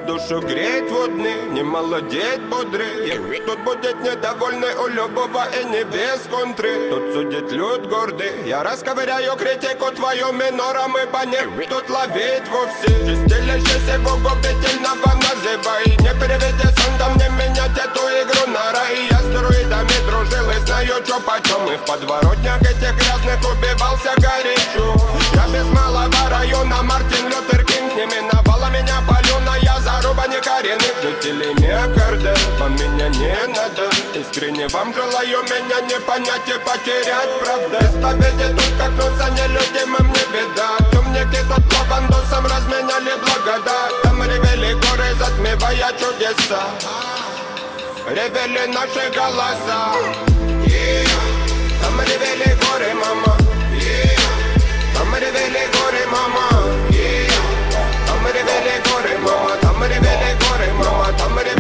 душу греть водны, не молодеть бодрый. Тут будет недовольный у любого и не без контры. Тут судит люд гордый, я расковыряю критику твою минором и по ней тут ловить вовсе. Чистилище его губительного называй, не переведи сондом, не менять эту игру на рай. Я с друидами дружил и знаю, чё почем, и в подворотнях этих грязных убивался горячо. Я без малого района Мартин Лютер Кинг, не миновала меня полюна, я заруба некоренных жителей Мекарда. Вам меня не надо, искренне вам желаю меня не понять и потерять, правда. Исповеди тут как нуса нелюдимым не видать. Умники тут по бандусам разменяли благодать. Там ревели горы, затмевая чудеса, ревели наши голоса. Там ревели горы, мама. Там ревели горы, мама. Там ревели горы, мама. Там ревели горы, мама. Там ревели